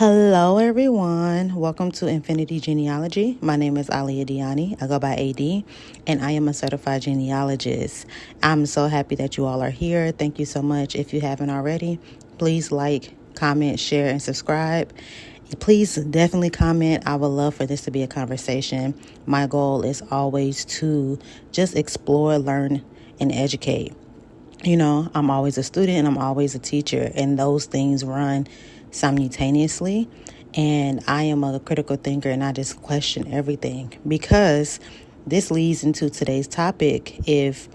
Hello, everyone. Welcome to Infinity Genealogy. My name is Aliyah Diani. I go by AD, and I am a certified genealogist. I'm so happy that you all are here. Thank you so much. If you haven't already, please like, comment, share, and subscribe. Please definitely comment. I would love for this to be a conversation. My goal is always to just explore, learn, and educate. I'm always a student and I'm always a teacher, and those things run simultaneously. And I am a critical thinker and I just question everything because this leads into today's topic. If,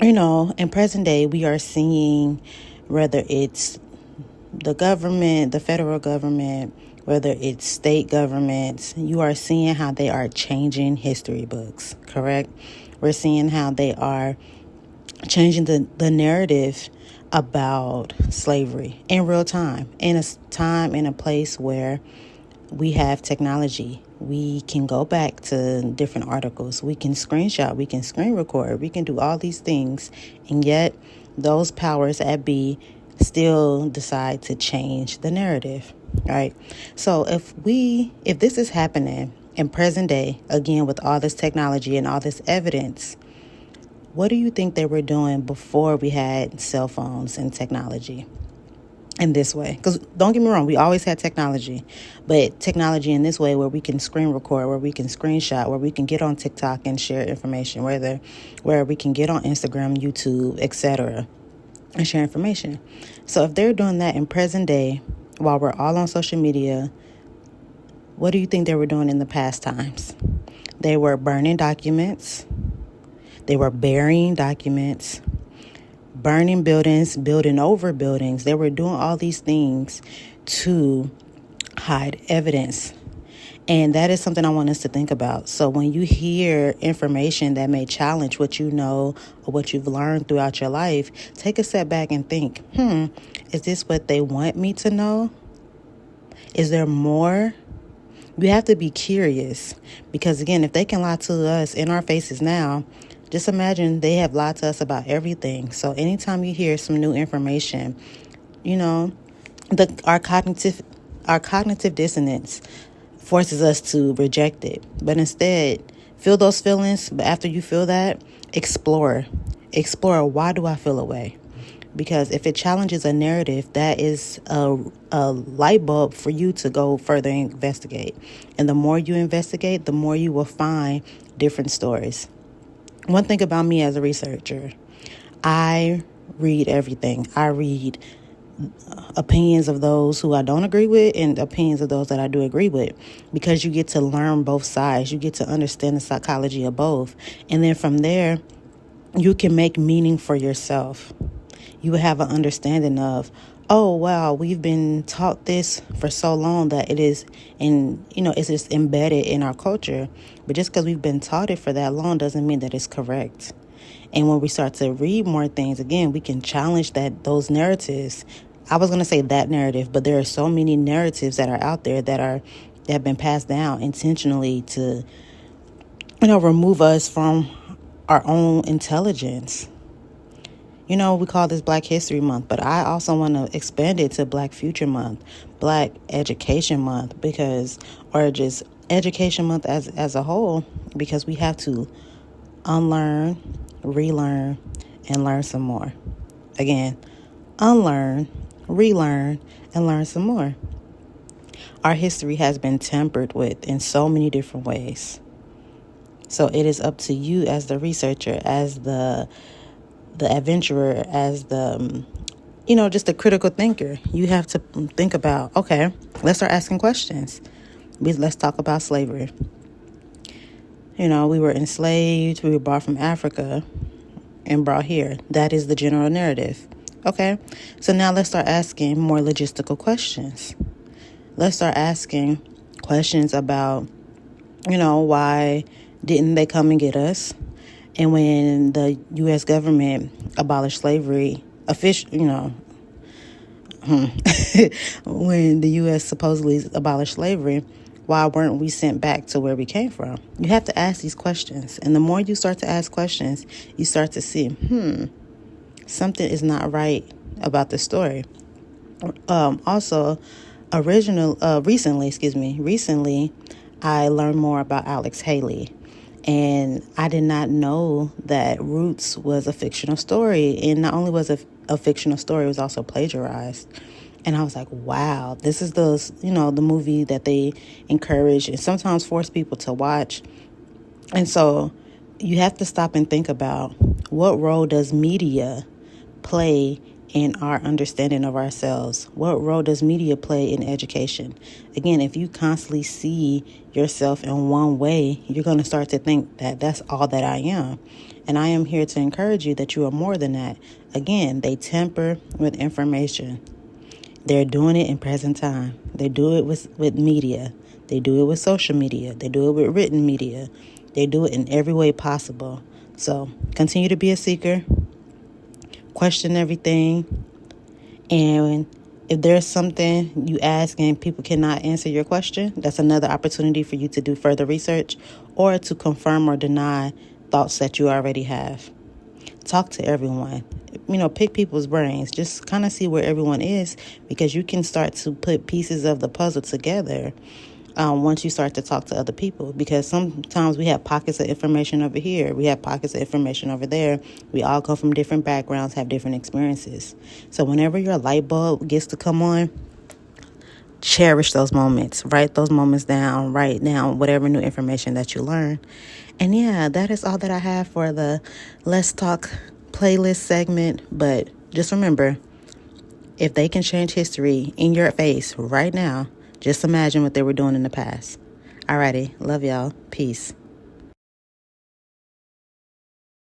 in present day, we are seeing whether it's the government, the federal government, whether it's state governments, you are seeing how they are changing history books, correct? We're seeing how they are changing the narrative about slavery in real time, in a time, in a place where we have technology. We can go back to different articles. We can screenshot. We can screen record. We can do all these things. And yet those powers at be still decide to change the narrative, right? So if this is happening in present day, again, with all this technology and all this evidence, what do you think they were doing before we had cell phones and technology in this way? Because don't get me wrong, we always had technology, but technology in this way where we can screen record, where we can screenshot, where we can get on TikTok and share information, where we can get on Instagram, YouTube, etc., and share information. So if they're doing that in present day, while we're all on social media, what do you think they were doing in the past times? They were burning documents. They were burying documents, burning buildings, building over buildings. They were doing all these things to hide evidence. And that is something I want us to think about. So when you hear information that may challenge what you know or what you've learned throughout your life, take a step back and think, is this what they want me to know? Is there more? You have to be curious because, again, if they can lie to us in our faces now, just imagine they have lied to us about everything. So anytime you hear some new information, our cognitive dissonance forces us to reject it. But instead, feel those feelings. But after you feel that, explore. Why do I feel away? Because if it challenges a narrative, that is a light bulb for you to go further and investigate. And the more you investigate, the more you will find different stories. One thing about me as a researcher, I read everything. I read opinions of those who I don't agree with and opinions of those that I do agree with, because you get to learn both sides. You get to understand the psychology of both. And then from there, you can make meaning for yourself. You will have an understanding of, oh, wow, we've been taught this for so long that it is it's just embedded in our culture. But just because we've been taught it for that long doesn't mean that it's correct. And when we start to read more things, again, we can challenge those narratives. I was going to say that narrative, but there are so many narratives that are out there that have been passed down intentionally to, remove us from our own intelligence. We call this Black History Month, but I also want to expand it to Black Future Month, Black Education Month, or just Education Month as a whole, because we have to unlearn, relearn, and learn some more. Again, unlearn, relearn, and learn some more. Our history has been tampered with in so many different ways. So it is up to you as the researcher, as the adventurer, as the, just a critical thinker. You have to think about, okay, let's start asking questions. Let's talk about slavery. We were enslaved, we were brought from Africa and brought here. That is the general narrative. Okay, so now let's start asking more logistical questions. Let's start asking questions about, why didn't they come and get us? And when the U.S. government abolished slavery, when the U.S. supposedly abolished slavery, why weren't we sent back to where we came from? You have to ask these questions. And the more you start to ask questions, you start to see, something is not right about the story. Also, Recently, I learned more about Alex Haley. And I did not know that Roots was a fictional story. And not only was it a fictional story, it was also plagiarized. And I was like, wow, this is the movie that they encourage and sometimes force people to watch. And so you have to stop and think about, what role does media play in our understanding of ourselves? What role does media play in education? Again, if you constantly see yourself in one way, you're going to start to think that that's all that I am. And I am here to encourage you that you are more than that. Again, they tamper with information. They're doing it in present time. They do it with media. They do it with social media. They do it with written media. They do it in every way possible. So continue to be a seeker. Question everything. And if there's something you ask and people cannot answer your question, that's another opportunity for you to do further research or to confirm or deny thoughts that you already have. Talk to everyone. Pick people's brains. Just kind of see where everyone is, because you can start to put pieces of the puzzle together once you start to talk to other people. Because sometimes we have pockets of information over here. We have pockets of information over there. We all come from different backgrounds, have different experiences. So whenever your light bulb gets to come on, cherish those moments. Write those moments down. Write down whatever new information that you learn. And yeah, that is all that I have for the Let's Talk playlist segment. But just remember, if they can change history in your face right now, just imagine what they were doing in the past. Alrighty, love y'all. Peace.